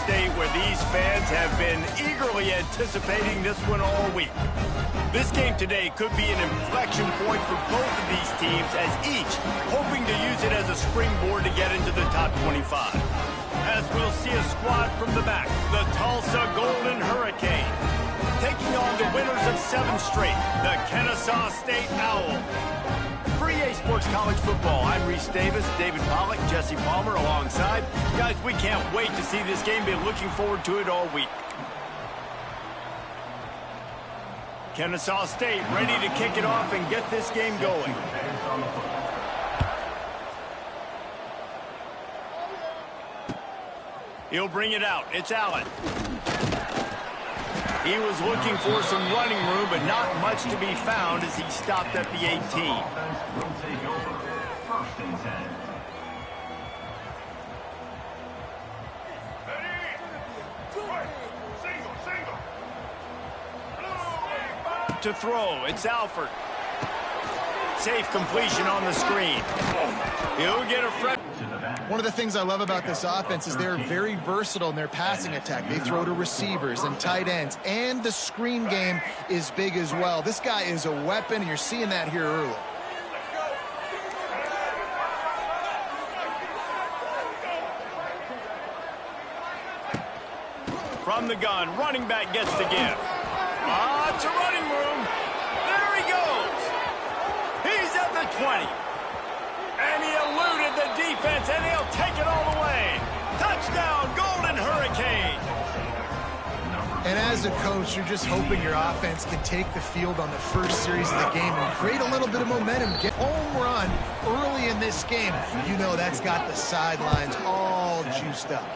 State, where these fans have been eagerly anticipating this one all week. This game today could be an inflection point for both of these teams, as each hoping to use it as a springboard to get into the top 25. As we'll see a squad from the back, the Tulsa Golden Hurricane, taking on the winners of 7 straight, the Kenn State Owls. For EA Sports College Football, I'm Reese Davis, David Pollack, Jesse Palmer alongside. Guys, we can't wait to see this game. Been looking forward to it all week. Kenn State ready to kick it off and get this game going. He'll bring it out. It's Allen. He was looking for some running room, but not much to be found as he stopped at the 18. Will take over. 1st and 10. To throw, it's Alford. Safe completion on the screen. He'll get a fresh. One of the things I love about this offense is they're very versatile in their passing attack. They throw to receivers and tight ends, and the screen game is big as well. This guy is a weapon, and you're seeing that here early. From the gun, running back gets the give. It's a running room. There he goes. He's at the 20. And he eluded the defense, and he'll take it all the way. Touchdown, Golden Hurricane. And as a coach, you're just hoping your offense can take the field on the first series of the game and create a little bit of momentum. Get home run early in this game. You know that's got the sidelines all juiced up.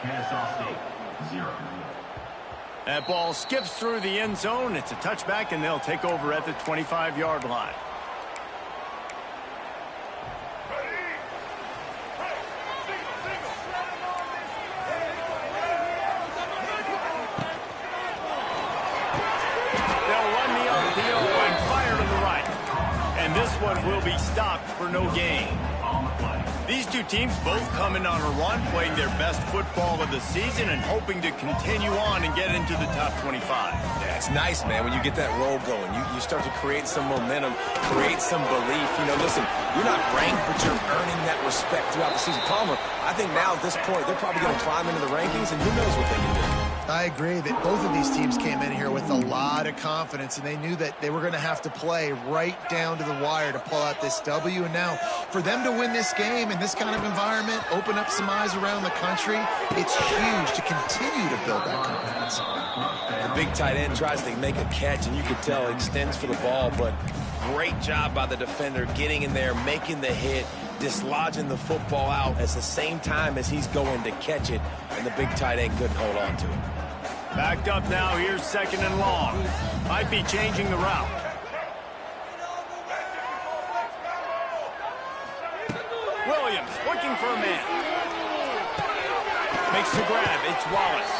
That ball skips through the end zone. It's a touchback, and they'll take over at the 25-yard line. They'll run the RPO and fire to the right. And this one will be stopped for no gain. These two teams both coming on a run, playing their best football of the season and hoping to continue on and get into the top 25. Yeah, it's nice, man, when you get that roll going. You start to create some momentum, create some belief. You know, listen, you're not ranked, but you're earning that respect throughout the season. Palmer, I think now at this point, they're probably going to climb into the rankings, and who knows what they can do. I agree that both of these teams came in here with a lot of confidence, and they knew that they were going to have to play right down to the wire to pull out this W. And now, for them to win this game in this kind of environment, open up some eyes around the country, it's huge to continue to build that confidence. The big tight end tries to make a catch, and you can tell he extends for the ball, but great job by the defender getting in there, making the hit, dislodging the football out at the same time as he's going to catch it, and the big tight end couldn't hold on to it. Backed up now, here's 2nd and long. Might be changing the route. Williams looking for a man. Makes the grab, it's Wallace.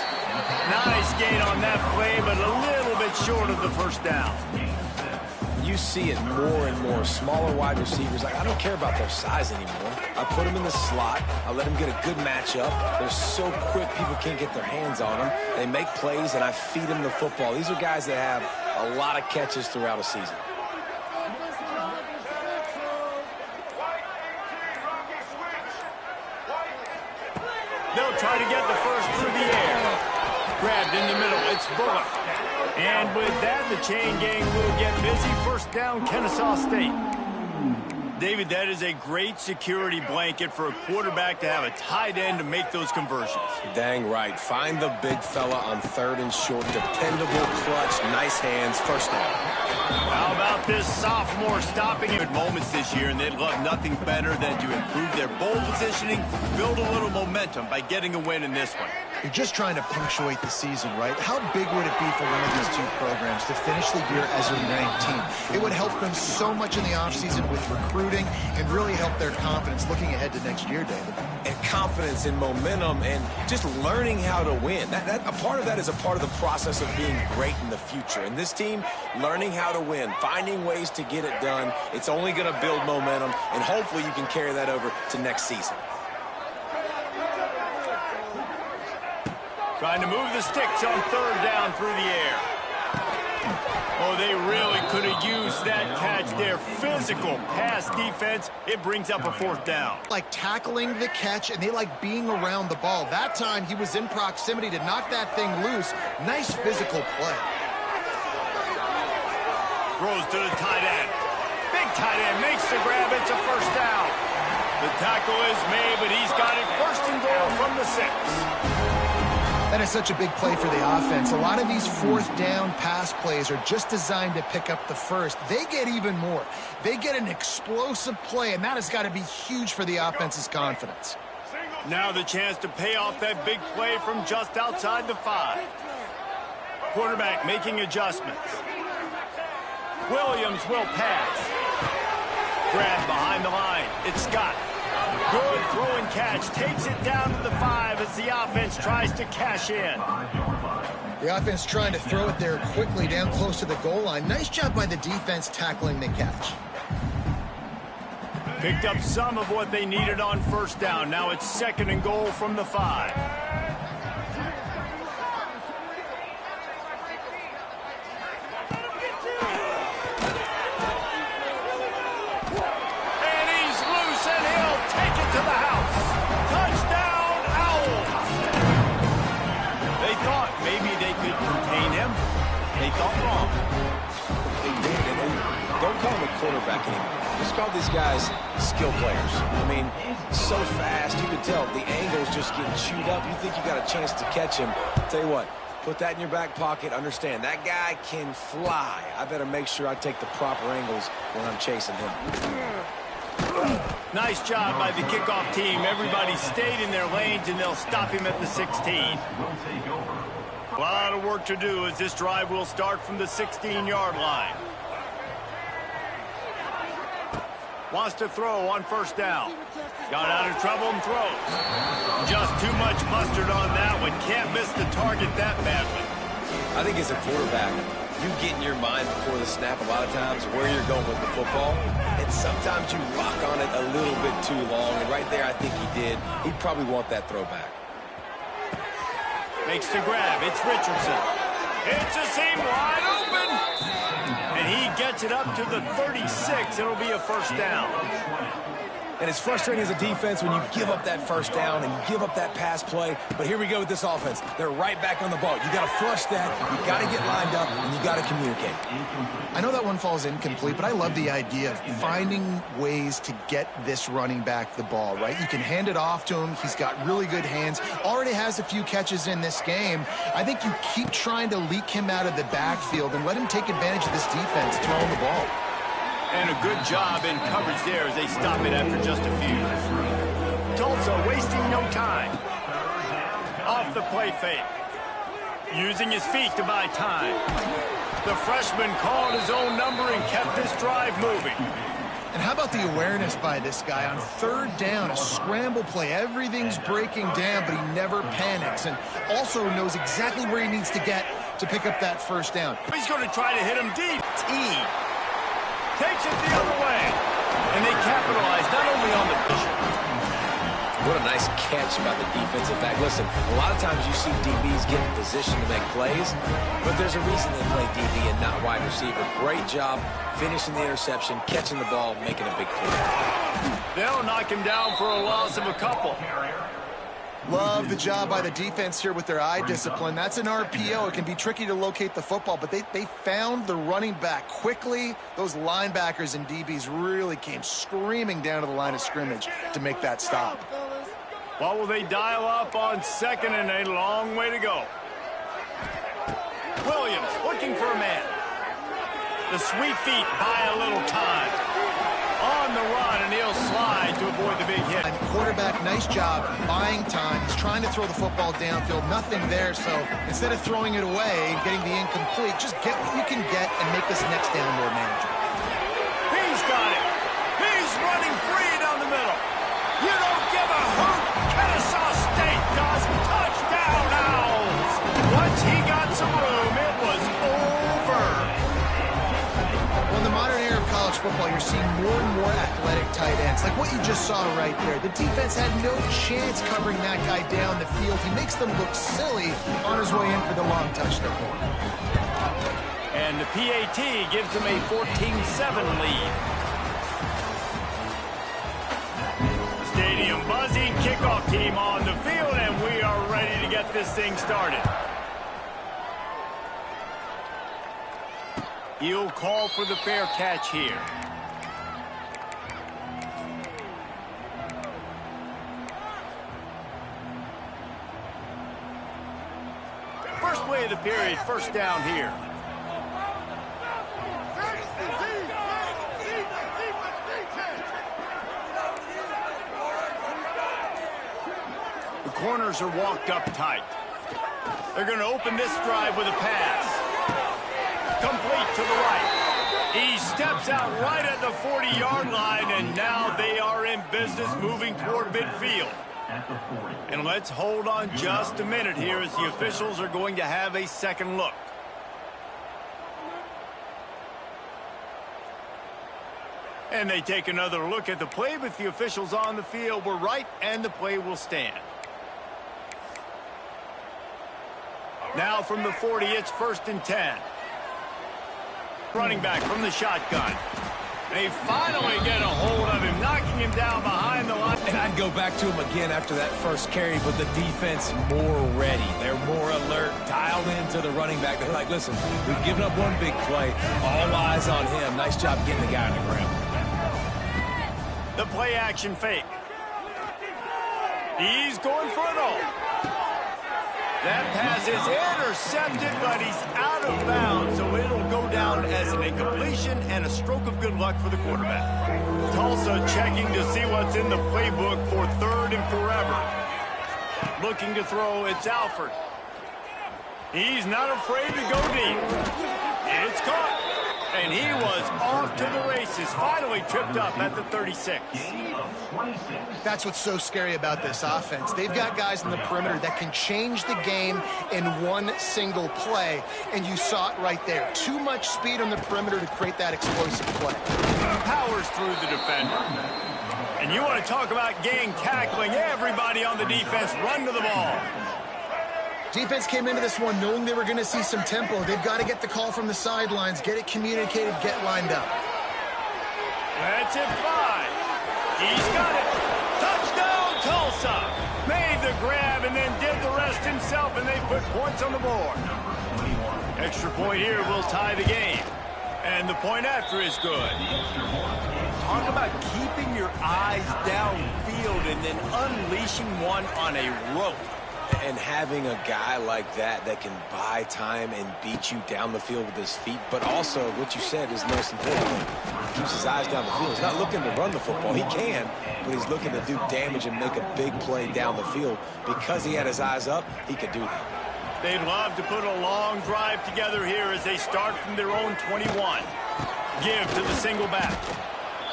Nice gain on that play, but a little bit short of the first down. You see it more and more. Smaller wide receivers, like, I don't care about their size anymore. I put them in the slot. I let them get a good matchup. They're so quick, people can't get their hands on them. They make plays, and I feed them the football. These are guys that have a lot of catches throughout a season. They'll try to get the first through the air. Grabbed in the middle, it's Bullock. And with that, the chain gang will get busy. First down, Kenn State. David, that is a great security blanket for a quarterback to have a tight end to make those conversions. Dang right. Find the big fella on 3rd and short. Dependable, clutch, nice hands. First down. How about this sophomore stopping at moments this year, and they'd love nothing better than to improve their bowl positioning, build a little momentum by getting a win in this one. You're just trying to punctuate the season, right? How big would it be for one of these two programs to finish the year as a ranked team? It would help them so much in the offseason with recruiting and really help their confidence looking ahead to next year, David. And confidence and momentum and just learning how to win. A part of that is a part of the process of being great in the future. And this team, learning how to win, finding ways to get it done, it's only going to build momentum, and hopefully you can carry that over to next season. Trying to move the sticks on third down through the air. Oh, they really could have used that catch there. Physical pass defense. It brings up a fourth down. Like tackling the catch, and they like being around the ball. That time, he was in proximity to knock that thing loose. Nice physical play. Throws to the tight end. Big tight end makes the grab. It's a first down. The tackle is made, but he's got it first and goal from the 6. That is such a big play for the offense. A lot of these fourth down pass plays are just designed to pick up the first. They get even more. They get an explosive play, and that has got to be huge for the offense's confidence. Now the chance to pay off that big play from just outside the 5. Quarterback making adjustments. Williams will pass. Grab behind the line. It's Scott. Good throw and catch. Takes it down to the 5 as the offense tries to cash in. The offense trying to throw it there quickly down close to the goal line. Nice job by the defense tackling the catch. Picked up some of what they needed on first down. Now it's second and goal from the 5. To the house. Touchdown, Owls. They thought maybe they could contain him. They thought wrong. They did, and don't call him a quarterback anymore. Just call these guys skill players. I mean, so fast, you can tell the angle's just getting chewed up. You think you got a chance to catch him. Tell you what, put that in your back pocket. Understand, that guy can fly. I better make sure I take the proper angles when I'm chasing him. Nice job by the kickoff team. Everybody stayed in their lanes, and they'll stop him at the 16. A lot of work to do as this drive will start from the 16-yard line. Wants to throw on first down. Got out of trouble and throws. Just too much mustard on that one. Can't miss the target that badly. I think as a quarterback, you get in your mind before the snap a lot of times where you're going with the football, and sometimes you lock on it a little bit too long, and right there I think he did. He'd probably want that throwback. Makes the grab. It's Richardson. It's a seam wide open. And he gets it up to the 36. It'll be a first down. And it's frustrating as a defense when you give up that first down and you give up that pass play. But here we go with this offense. They're right back on the ball. You got to flush that. You got to get lined up, and you got to communicate. I know that one falls incomplete, but I love the idea of finding ways to get this running back the ball, right? You can hand it off to him. He's got really good hands. Already has a few catches in this game. I think you keep trying to leak him out of the backfield and let him take advantage of this defense throwing the ball. And a good job in coverage there as they stop it after just a few. Tulsa wasting no time. Off the play fake. Using his feet to buy time. The freshman called his own number and kept this drive moving. And how about the awareness by this guy on third down, a scramble play. Everything's breaking down, but he never panics and also knows exactly where he needs to get to pick up that first down. He's going to try to hit him deep. Takes it the other way. And they capitalize not only on the vision. What a nice catch by the defensive back. Listen, a lot of times you see DBs get in position to make plays, but there's a reason they play DB and not wide receiver. Great job finishing the interception, catching the ball, making a big play. They'll knock him down for a loss of a couple. Love the job by the defense here with their eye discipline. That's an RPO. It can be tricky to locate the football, but they found the running back quickly. Those linebackers and DBs really came screaming down to the line of scrimmage to make that stop. What will they dial up on second and a long way to go? Williams looking for a man. The sweet feet buy a little time. On the run, and he'll slide to avoid the big hit. Quarterback, nice job buying time. He's trying to throw the football downfield. Nothing there, so instead of throwing it away and getting the incomplete, just get what you can get and make this next down more manageable. He's got it. He's running free down the middle. You don't give a hoot. Kenn State does. Touchdown, Owls. Once he got some room, it was over. Well, in the modern era of college football, you're seeing more and more athletic tight ends, like what you just saw right there. The defense had no chance covering that guy down the field. He makes them look silly on his way in for the long touchdown. And the PAT gives them a 14-7 lead. Stadium buzzing, kickoff team on the field, and we are ready to get this thing started. He'll call for the fair catch here. First play of the period, first down here. The corners are walked up tight. They're going to open this drive with a pass. Complete to the right. He steps out right at the 40-yard line, and now they are in business moving toward midfield. And let's hold on just a minute here as the officials are going to have a second look. And they take another look at the play, but the officials on the field were right, and the play will stand. Now from the 40, it's 1st and 10. Running back from the shotgun. They finally get a hold of him, knocking him down behind the line. And I'd go back to him again after that first carry, but the defense more ready. They're more alert, dialed into the running back. They're like, listen, we've given up one big play. All eyes on him. Nice job getting the guy on the ground. The play action fake. He's going for it all. That pass is intercepted, but he's out of bounds, so it'll go down as an incompletion and a stroke of good luck for the quarterback. Tulsa checking to see what's in the playbook for 3rd and forever. Looking to throw, it's Alford. He's not afraid to go deep. It's caught. And he was off to the races, finally tripped up at the 36. That's what's so scary about this offense. They've got guys in the perimeter that can change the game in one single play, and you saw it right there. Too much speed on the perimeter to create that explosive play. Powers through the defender. And you want to talk about gang tackling. Everybody on the defense run to the ball. Defense came into this one knowing they were going to see some tempo. They've got to get the call from the sidelines, get it communicated, get lined up. That's it, 5. He's got it. Touchdown, Tulsa. Made the grab and then did the rest himself, and they put points on the board. Extra point here will tie the game. And the point after is good. Talk about keeping your eyes downfield and then unleashing one on a rope. And having a guy like that that can buy time and beat you down the field with his feet, but also what you said is most important. He keeps his eyes down the field. He's not looking to run the football. He can, but he's looking to do damage and make a big play down the field. Because he had his eyes up, he could do that. They'd love to put a long drive together here as they start from their own 21. Give to the single back.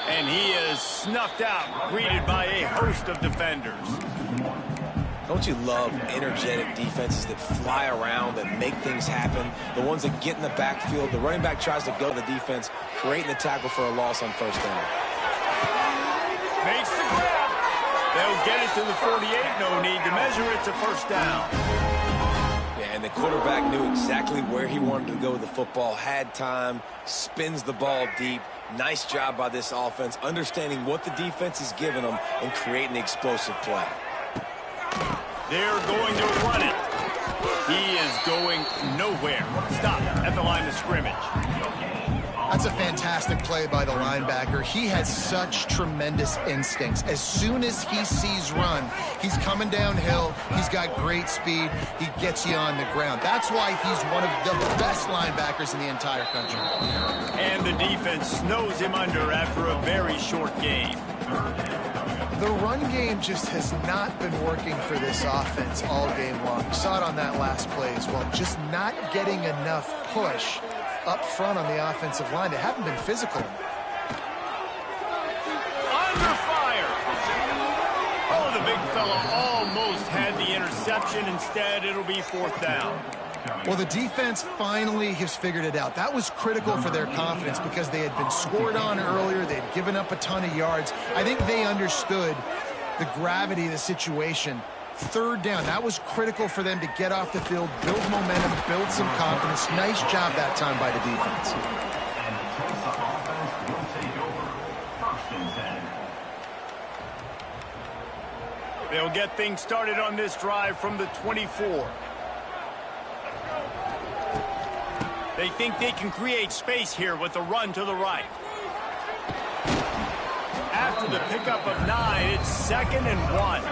And he is snuffed out, greeted by a host of defenders. Don't you love energetic defenses that fly around, that make things happen? The ones that get in the backfield. The running back tries to go to the defense, creating the tackle for a loss on 1st down. Makes the grab. They'll get it to the 48. No need to measure. It's a 1st down. Yeah, and the quarterback knew exactly where he wanted to go with the football, had time, spins the ball deep. Nice job by this offense, understanding what the defense is giving them and creating the explosive play. They're going to run it. He is going nowhere. Stop at the line of scrimmage. That's a fantastic play by the linebacker. He has such tremendous instincts. As soon as he sees run, he's coming downhill. He's got great speed. He gets you on the ground. That's why he's one of the best linebackers in the entire country. And the defense snows him under after a very short game. The run game just has not been working for this offense all game long. You saw it on that last play as well. Just not getting enough push up front on the offensive line. They haven't been physical. Under fire. Oh, the big fella almost had the interception. Instead, it'll be 4th down. Well, the defense finally has figured it out. That was critical for their confidence because they had been scored on earlier. They had given up a ton of yards. I think they understood the gravity of the situation. Third down, that was critical for them to get off the field, build momentum, build some confidence. Nice job that time by the defense. And the Tulsa offense will take over. 1st and 10. They'll get things started on this drive from the 24. They think they can create space here with a run to the right. After the pickup of 9, it's 2nd and 1.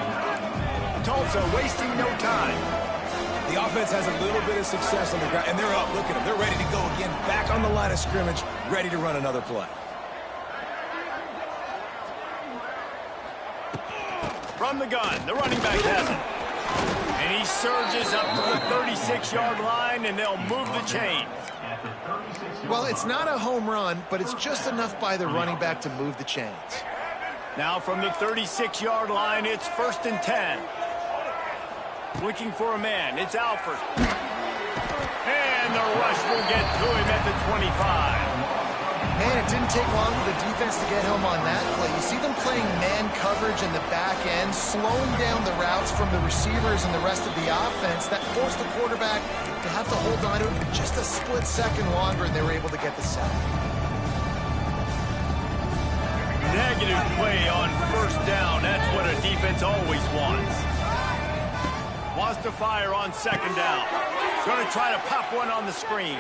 Tulsa wasting no time. The offense has a little bit of success on the ground, and they're up. Look at them. They're ready to go again. Back on the line of scrimmage, ready to run another play. From the gun, the running back has it. And he surges up to the 36-yard line, and they'll move the chain. Well, it's not a home run, but it's just enough by the running back to move the chains. Now from the 36-yard line, it's 1st and 10. Looking for a man, it's Alford. And the rush will get to him at the 25. Man, it didn't take long for the defense to get home on that play. You see them playing man coverage in the back end, slowing down the routes from the receivers and the rest of the offense. That forced the quarterback to have to hold on to it for just a split second longer, and they were able to get the sack. Negative play on 1st down. That's what a defense always wants. Wants to fire on 2nd down. Going to try to pop one on the screen.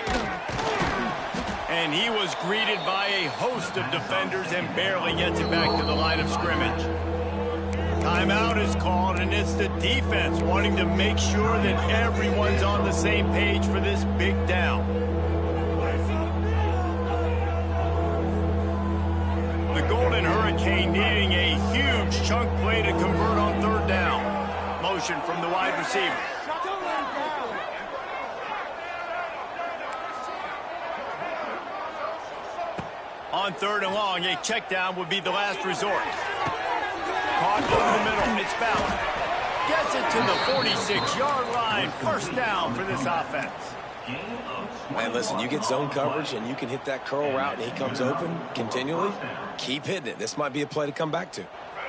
And he was greeted by a host of defenders and barely gets it back to the line of scrimmage. Timeout is called, and it's the defense wanting to make sure that everyone's on the same page for this big down. The Golden Hurricane needing a huge chunk play to convert on 3rd down. Motion from the wide receiver. On 3rd and long, a check down would be the last resort. Caught over the middle. It's Ballard. Gets it to the 46-yard line. 1st down for this offense. Man, listen, you get zone coverage and you can hit that curl route and he comes open continually. Keep hitting it. This might be a play to come back to.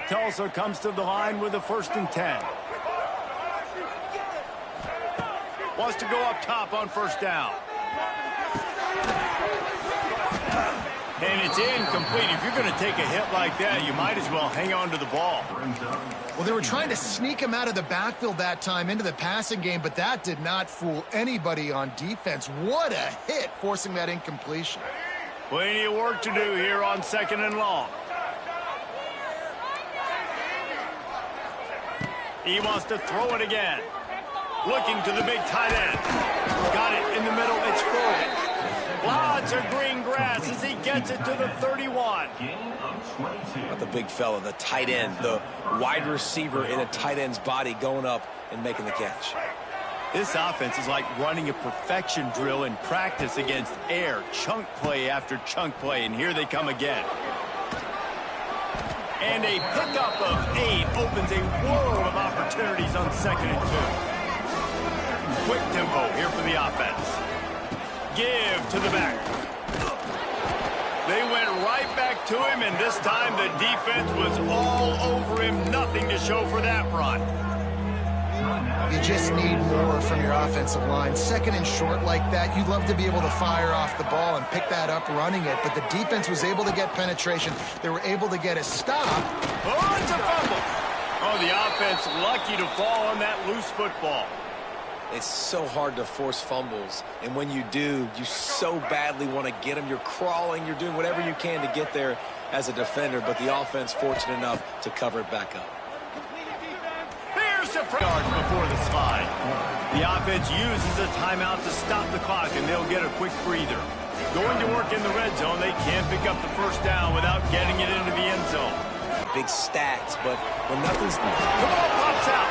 Tulsa comes to the line with a 1st and 10. Wants to go up top on 1st down. And it's incomplete. If you're going to take a hit like that, you might as well hang on to the ball. Well, they were trying to sneak him out of the backfield that time into the passing game, but that did not fool anybody on defense. What a hit, forcing that incompletion. Plenty of work to do here on 2nd and long. He wants to throw it again. Looking to the big tight end. Got it in the middle. It's full. Lots of green grass as he gets it to the 31. Not the big fella, the tight end, the wide receiver in a tight end's body going up and making the catch. This offense is like running a perfection drill in practice against air. Chunk play after chunk play, and here they come again. And a pickup of 8 opens a world of opportunities on 2nd and 2. Quick tempo here for the offense. Give to the back. They went right back to him, and this time the defense was all over him. Nothing to show for that run. You just need more from your offensive line. 2nd and short like that, you'd love to be able to fire off the ball and pick that up running it, but the defense was able to get penetration. They were able to get a stop. Oh, it's a fumble. Oh, the offense lucky to fall on that loose football. It's so hard to force fumbles, and when you do, you so badly want to get them. You're crawling, you're doing whatever you can to get there as a defender, but the offense fortunate enough to cover it back up. Here's the yards before the slide. The offense uses a timeout to stop the clock, and they'll get a quick breather. Going to work in the red zone, they can't pick up the 1st down without getting it into the end zone. Big stats, but when nothing's... The ball pops out.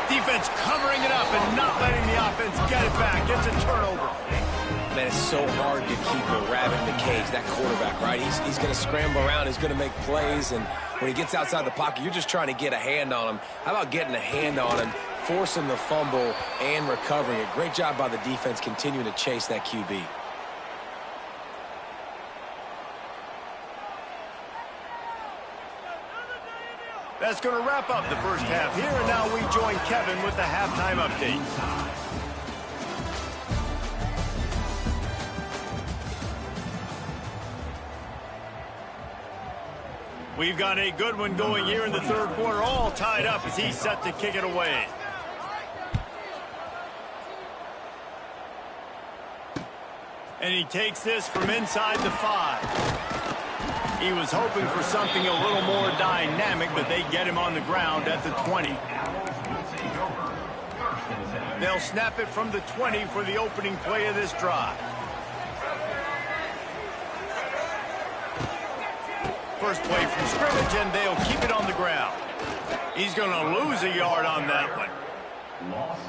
Defense covering it up and not letting the offense get it back. It's a turnover. Man, it's so hard to keep a rabbit in the cage, that quarterback, right? He's going to scramble around. He's going to make plays, and when he gets outside the pocket, you're just trying to get a hand on him. How about getting a hand on him, forcing the fumble and recovering it. Great job by the defense continuing to chase that QB. That's going to wrap up the first half here, and now we join Kevin with the halftime update. We've got a good one going here in the third quarter, all tied up as he's set to kick it away. And he takes this from inside the 5. He was hoping for something a little more dynamic, but they get him on the ground at the 20. They'll snap it from the 20 for the opening play of this drive. First play from scrimmage, and they'll keep it on the ground. He's going to lose a yard on that one.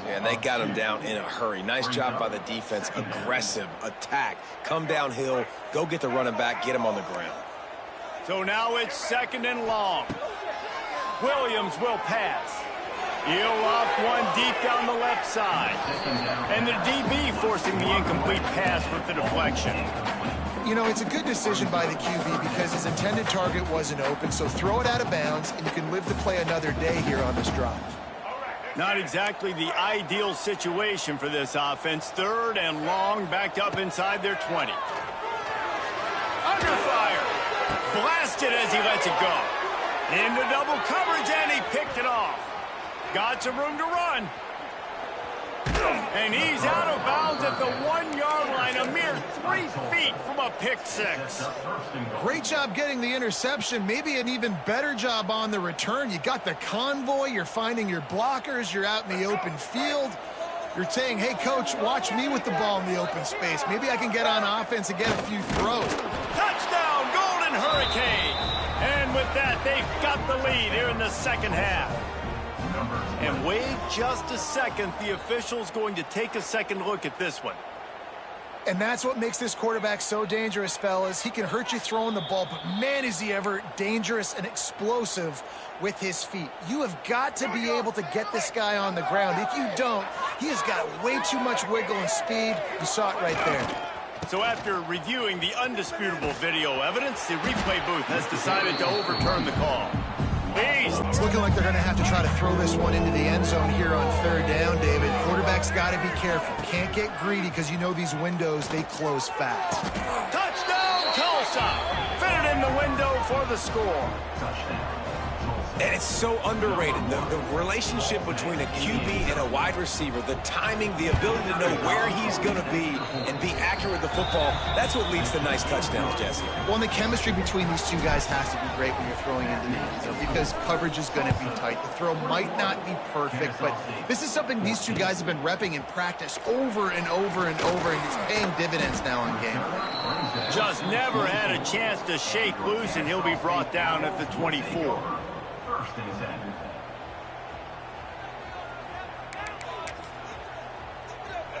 Yeah, and they got him down in a hurry. Nice job by the defense. Aggressive attack. Come downhill, go get the running back, get him on the ground. So now it's 2nd and long. Williams will pass. He'll loft one deep down the left side. And the DB forcing the incomplete pass with the deflection. You know, it's a good decision by the QB because his intended target wasn't open, so throw it out of bounds, and you can live to play another day here on this drive. Not exactly the ideal situation for this offense. 3rd and long, backed up inside their 20. Under fire. Blasted as he lets it go. Into double coverage, and he picked it off. Got some room to run. And he's out of bounds at the 1-yard line, a mere 3 feet from a pick 6. Great job getting the interception. Maybe an even better job on the return. You got the convoy. You're finding your blockers. You're out in the open field. You're saying, hey, coach, watch me with the ball in the open space. Maybe I can get on offense and get a few throws. Touchdown, Golden Hurricane. And with that, they've got the lead here in the second half. And wait just a second. The official's going to take a second look at this one. And that's what makes this quarterback so dangerous, fellas. He can hurt you throwing the ball, but man, is he ever dangerous and explosive with his feet. You have got to be able to get this guy on the ground. If you don't, he has got way too much wiggle and speed. You saw it right there. So after reviewing the undisputable video evidence, the replay booth has decided to overturn the call. It's looking like they're going to have to try to throw this one into the end zone here on 3rd down, David. Quarterback's got to be careful. Can't get greedy because you know these windows, they close fast. Touchdown, Tulsa! Fitted in the window for the score. And it's so underrated. The relationship between a QB and a wide receiver, the timing, the ability to know where he's going to be and be accurate with the football, that's what leads to nice touchdowns, Jesse. Well, and the chemistry between these two guys has to be great when you're throwing into the end zone because coverage is going to be tight. The throw might not be perfect, but this is something these two guys have been repping in practice over and over and over, and it's paying dividends now in game. Just never had a chance to shake loose, and he'll be brought down at the 24.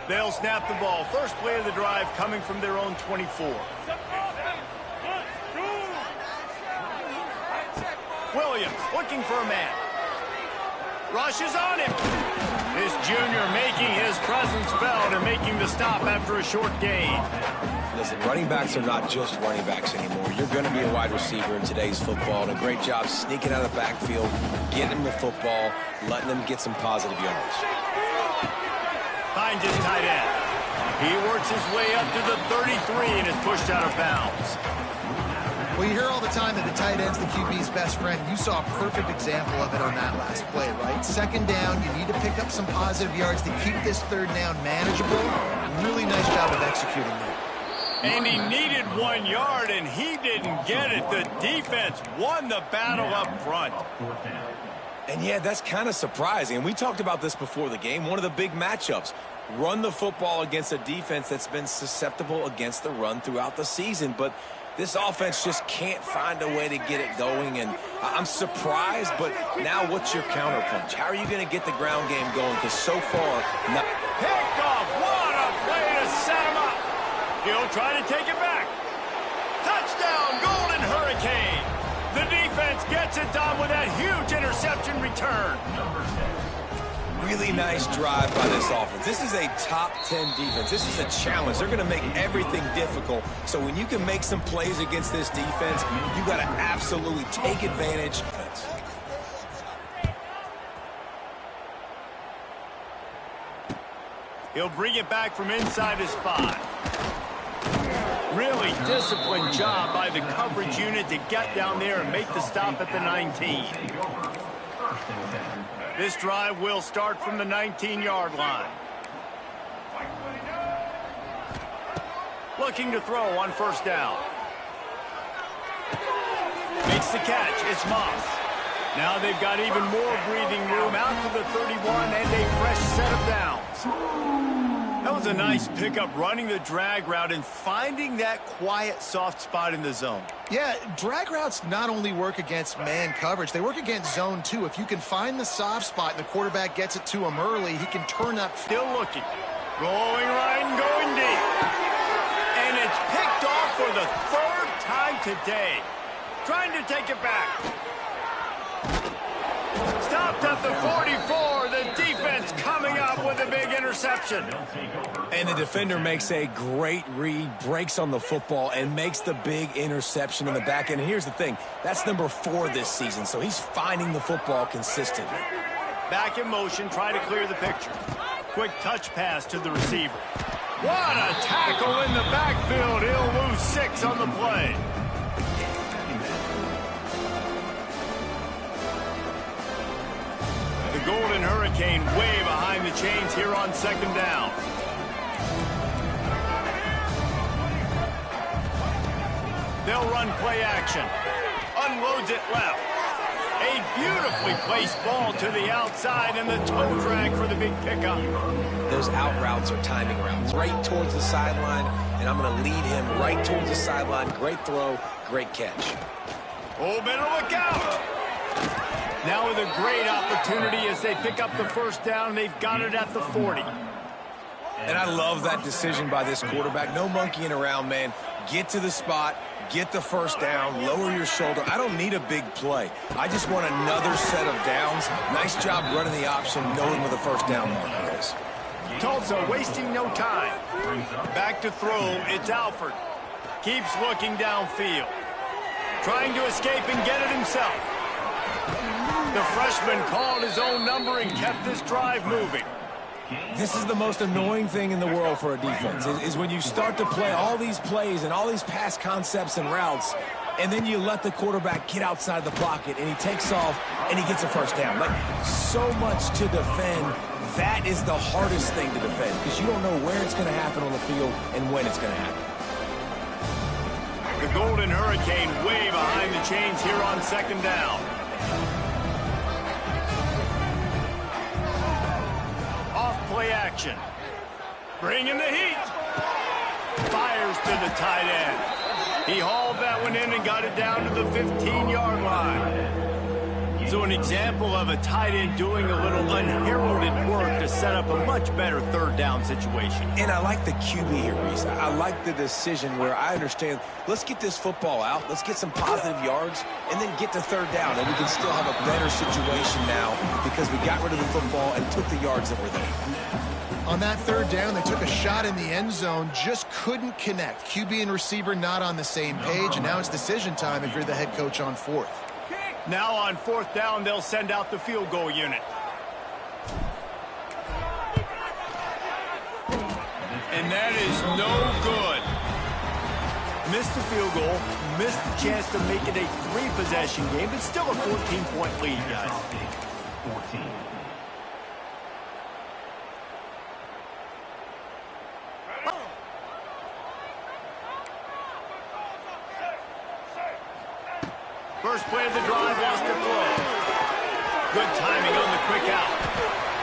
They'll snap the ball. First play of the drive coming from their own 24. Williams looking for a man. Rushes on him. This junior making his presence felt and making the stop after a short gain. Listen, running backs are not just running backs anymore. You're going to be a wide receiver in today's football, and a great job sneaking out of the backfield, getting them the football, letting them get some positive yards. Finds his tight end. He works his way up to the 33 and is pushed out of bounds. Well, you hear all the time that the tight end's the QB's best friend. You saw a perfect example of it on that last play, right? 2nd down, you need to pick up some positive yards to keep this 3rd down manageable. Really nice job of executing that. And he needed 1 yard, and he didn't get it. The defense won the battle up front. And yeah, that's kind of surprising. And we talked about this before the game. One of the big matchups. Run the football against a defense that's been susceptible against the run throughout the season. But this offense just can't find a way to get it going. And I'm surprised, but now what's your counterpunch? How are you going to get the ground game going? Because so far, not. Picked off. What a play to set him up. He'll try to take it back. Touchdown, Golden Hurricane. The defense gets it done with that huge interception return. really nice drive by this offense. This is a top 10 defense. This is a challenge. They're going to make everything difficult. So when you can make some plays against this defense, you got to absolutely take advantage. He'll bring it back from inside his 5. Really disciplined job by the coverage unit to get down there and make the stop at the 19. This drive will start from the 19-yard line. Looking to throw on first down. Makes the catch. It's Moss. Now they've got even more breathing room out to the 31 and a fresh set of downs. That was a nice pickup, running the drag route and finding that quiet, soft spot in the zone. Yeah, drag routes not only work against man coverage, they work against zone too. If you can find the soft spot and the quarterback gets it to him early, he can turn up. Still looking. Going right and going deep. And it's picked off for the 3rd time today. Trying to take it back. Stopped at the 44. The defense coming up with a big interception. And the defender makes a great read, breaks on the football, and makes the big interception in the back end. And here's the thing. That's number 4 this season, so he's finding the football consistently. Back in motion, try to clear the picture. Quick touch pass to the receiver. What a tackle in the backfield. He'll lose 6 on the play. The Golden Hurricane way behind the chains here on 2nd down. They'll run play action. Unloads it left. A beautifully placed ball to the outside and the toe drag for the big pickup. Those out routes are timing routes. Right towards the sideline, and I'm going to lead him right towards the sideline. Great throw, great catch. Oh, better look out. Now with a great opportunity as they pick up the first down. They've got it at the 40. And I love that decision by this quarterback. No monkeying around, man. Get to the spot, get the first down, lower your shoulder. I don't need a big play. I just want another set of downs. Nice job running the option, knowing where the first down marker is. Tulsa wasting no time. Back to throw, it's Alford. Keeps looking downfield. Trying to escape and get it himself. The freshman called his own number and kept this drive moving. This is the most annoying thing in the world for a defense, is when you start to play all these plays and all these pass concepts and routes, and then you let the quarterback get outside the pocket, and he takes off, and he gets a first down. Like, so much to defend. That is the hardest thing to defend, because you don't know where it's going to happen on the field and when it's going to happen. The Golden Hurricane way behind the chains here on 2nd down. Play action. Bringing the heat. Fires to the tight end. He hauled that one in and got it down to the 15-yard line. So an example of a tight end doing a little unheralded work to set up a much better 3rd down situation. And I like the QB here, Reese. I like the decision where I understand, let's get this football out, let's get some positive yards, and then get to 3rd down, and we can still have a better situation now because we got rid of the football and took the yards that were there. On that 3rd down, they took a shot in the end zone, just couldn't connect. QB and receiver not on the same page, and now it's decision time if you're the head coach on 4th. Now on 4th down, they'll send out the field goal unit. And that is no good. Missed the field goal, missed the chance to make it a 3-possession game, but still a 14-point lead, guys. 14. First play of the drive, lost the throw. Good timing on the quick out.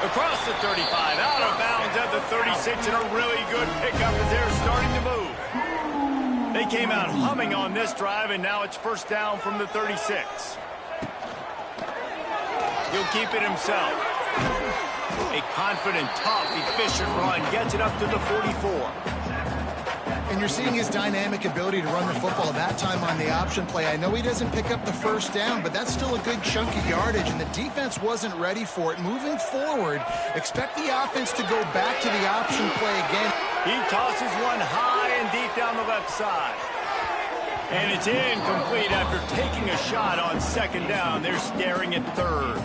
Across the 35, out of bounds at the 36, and a really good pickup as they're starting to move. They came out humming on this drive, and now it's first down from the 36. He'll keep it himself. A confident, tough, efficient run gets it up to the 44. And you're seeing his dynamic ability to run the football, that time on the option play. I know he doesn't pick up the first down, but that's still a good chunk of yardage, and the defense wasn't ready for it. Moving forward, expect the offense to go back to the option play again. He tosses one high and deep down the left side. And it's incomplete after taking a shot on second down. They're staring at third.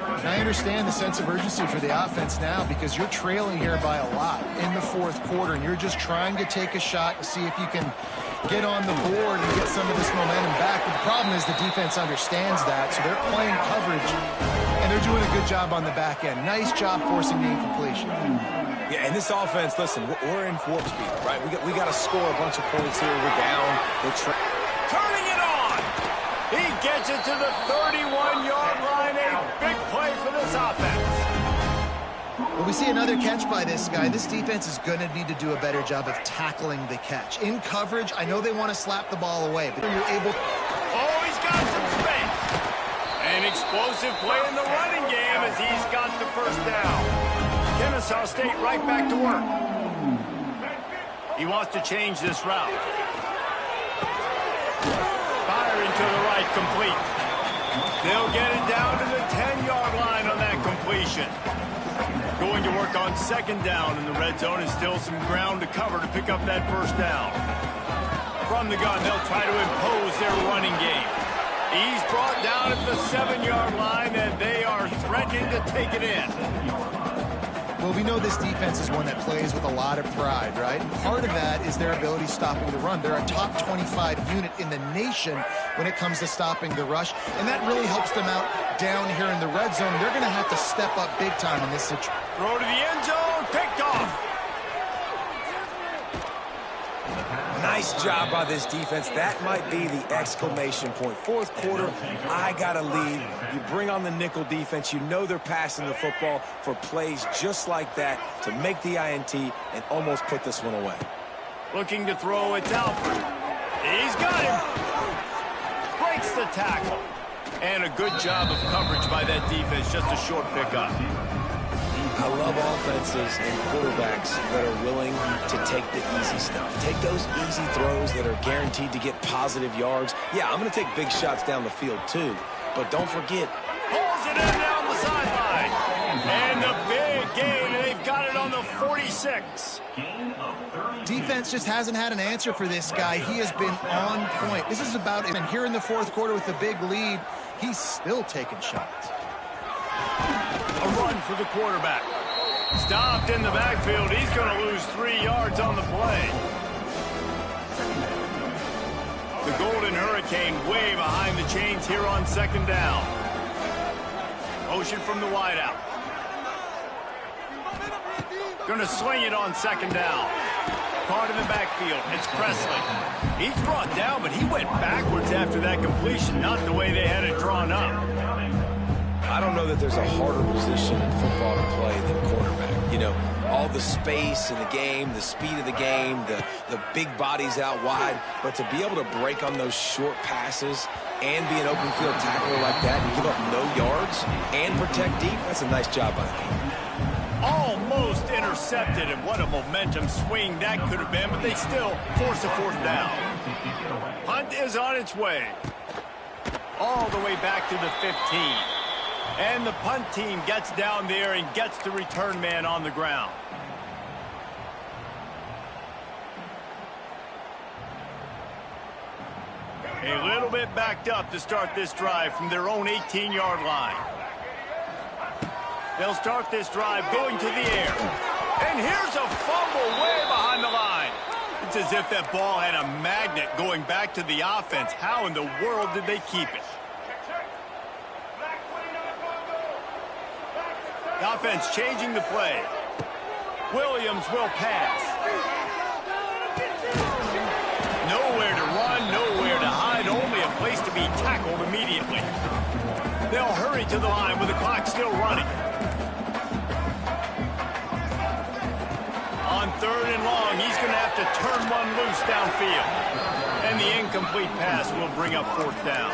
And I understand the sense of urgency for the offense now because you're trailing here by a lot in the fourth quarter, and you're just trying to take a shot to see if you can get on the board and get some of this momentum back. But the problem is the defense understands that, so they're playing coverage, and they're doing a good job on the back end. Nice job forcing the incompletion. Yeah, and this offense, listen, we're in warp speed, right? We got to score a bunch of points here. We're down. Turning it on. He gets it to the 31-yard line. A big play for this offense. Well, we see another catch by this guy. This defense is going to need to do a better job of tackling the catch. In coverage, I know they want to slap the ball away, but you're able... Oh, he's got some space. An explosive play in the running game as he's got the first down. Kenn State right back to work. He wants to change this route. Firing to the right, complete. They'll get it down to the 10-yard line on that completion. Going to work on second down in the red zone, and still some ground to cover to pick up that first down. From the gun, they'll try to impose their running game. He's brought down at the 7-yard line, and they are threatening to take it in. Well, we know this defense is one that plays with a lot of pride, right? And part of that is their ability stopping the run. They're a top 25 unit in the nation when it comes to stopping the rush, and that really helps them out down here in the red zone. They're going to have to step up big time in this situation. Throw to the end zone, picked off. Nice job by this defense. That might be the exclamation point. Fourth quarter, I got a lead. You bring on the nickel defense. You know they're passing the football for plays just like that to make the INT and almost put this one away. Looking to throw, it's Alfred. He's got him. Breaks the tackle. And a good job of coverage by that defense. Just a short pickup. I love offenses and quarterbacks that are willing to take the easy stuff. Take those easy throws that are guaranteed to get positive yards. Yeah, I'm going to take big shots down the field too, but don't forget. Pulls it in down the sideline. And the big gain, and they've got it on the 46. Defense just hasn't had an answer for this guy. He has been on point. This is about it. And here in the fourth quarter with the big lead, he's still taking shots. A run for the quarterback. Stopped in the backfield. He's going to lose 3 yards on the play. The Golden Hurricane way behind the chains here on second down. Motion from the wideout. Going to swing it on second down. Caught in the backfield. It's Presley. He's brought down, but he went backwards after that completion, not the way they had it drawn up. I don't know that there's a harder position in football to play than quarterback. You know, all the space in the game, the speed of the game, the big bodies out wide. But to be able to break on those short passes and be an open field tackler like that and give up no yards and protect deep, that's a nice job by the team. Almost intercepted, and what a momentum swing that could have been, but they still force a fourth down. Punt is on its way. All the way back to the 15. And the punt team gets down there and gets the return man on the ground. A little bit backed up to start this drive from their own 18-yard line. They'll start this drive going to the air. And here's a fumble way behind the line. It's as if that ball had a magnet going back to the offense. How in the world did they keep it? The offense changing the play. Williams will pass. Nowhere to run, nowhere to hide, only a place to be tackled immediately. They'll hurry to the line with the clock still running. On third and long, he's going to have to turn one loose downfield. And the incomplete pass will bring up fourth down.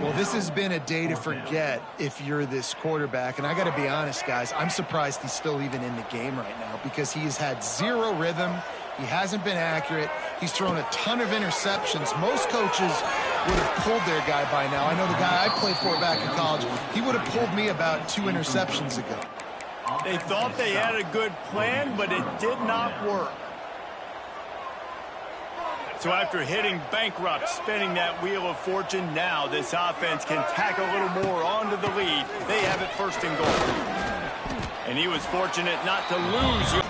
Well, this has been a day to forget if you're this quarterback. And I got to be honest, guys, I'm surprised he's still even in the game right now because he has had zero rhythm. He hasn't been accurate. He's thrown a ton of interceptions. Most coaches would have pulled their guy by now. I know the guy I played for back in college, he would have pulled me about 2 interceptions ago. They thought they had a good plan, but it did not work. So after hitting bankrupt, spinning that wheel of fortune, now this offense can tack a little more onto the lead. They have it 1st and goal. And he was fortunate not to lose.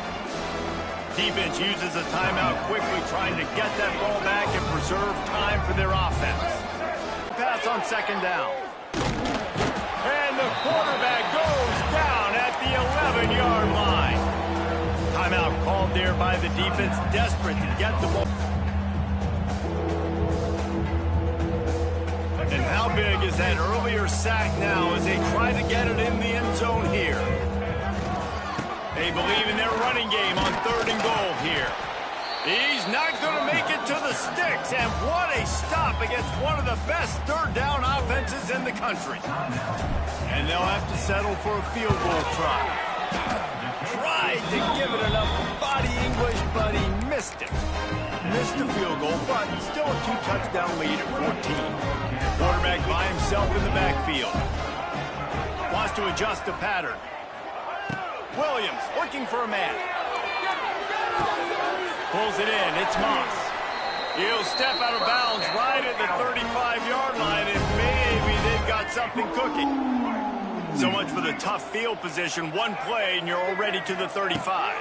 Defense uses a timeout quickly, trying to get that ball back and preserve time for their offense. Pass on 2nd down. And the quarterback goes down at the 11-yard line. Timeout called there by the defense, desperate to get the ball. And how big is that earlier sack now as they try to get it in the end zone here? They believe in their running game on 3rd and goal here. He's not going to make it to the sticks, and what a stop against one of the best 3rd down offenses in the country. And they'll have to settle for a field goal try. Tried to give it enough body English, but he missed it. Missed the field goal, but still a 2-touchdown lead at 14. Quarterback by himself in the backfield. Wants to adjust the pattern. Williams looking for a man. Pulls it in. It's Moss. He'll step out of bounds right at the 35-yard line, and maybe they've got something cooking. So much for the tough field position. One play, and you're already to the 35.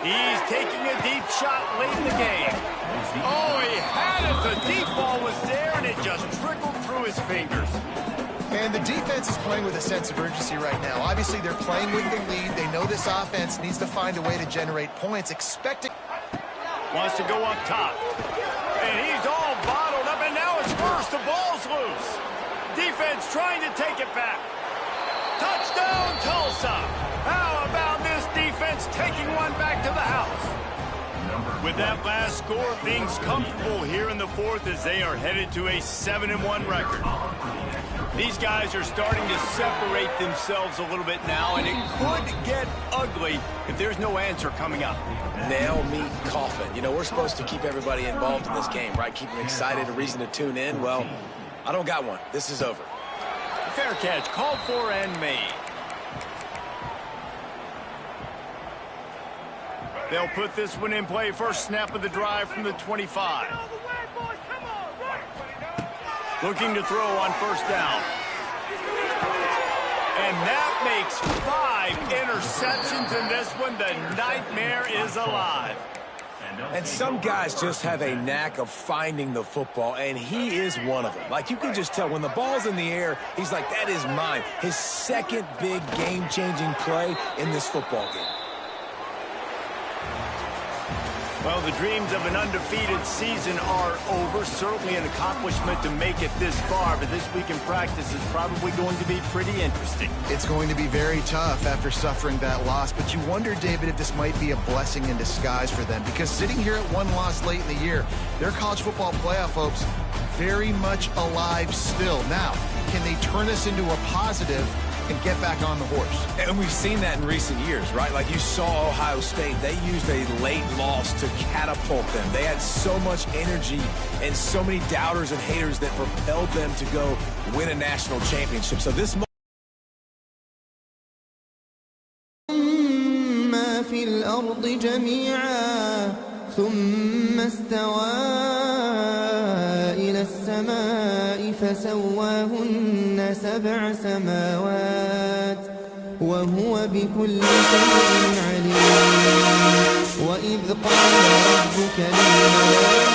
He's taking a deep shot late in the game. Oh, he had it. The deep ball was there, and it just trickled through his fingers. And the defense is playing with a sense of urgency right now. Obviously, they're playing with the lead. They know this offense needs to find a way to generate points. Expecting... Wants to go up top. And he's all bottled up, and now it's worse. The ball's loose. Defense trying to take it back. Touchdown, Tulsa. How about this defense taking one back to the house? With that last score, things comfortable here in the 4th as they are headed to a 7-1 record. These guys are starting to separate themselves a little bit now, and it could get ugly if there's no answer coming up. Nail, meat, coffin. You know, we're supposed to keep everybody involved in this game, right? Keep them excited, a reason to tune in. Well, I don't got one. This is over. Fair catch, called for and made. They'll put this one in play. 1st snap of the drive from the 25. Looking to throw on 1st down. And that makes 5 interceptions in this one. The nightmare is alive. And some guys just have a knack of finding the football, and he is one of them. Like, you can just tell when the ball's in the air, he's like, that is mine. His 2nd big game-changing play in this football game. Well, the dreams of an undefeated season are over. Certainly an accomplishment to make it this far, but this week in practice is probably going to be pretty interesting. It's going to be very tough after suffering that loss, but you wonder, David, if this might be a blessing in disguise for them, because sitting here at 1 loss late in the year, their college football playoff hopes very much alive still. Now, can they turn this into a positive and get back on the horse? And we've seen that in recent years, right? Like, you saw Ohio State. They used a late loss to catapult them. They had so much energy and so many doubters and haters that propelled them to go win a national championship. So this في الأرض جميعا ثم استوى إلى السماء فسواهن 7 سماوات وهو بكل شيء عليم وإذ قال ربك للملائكة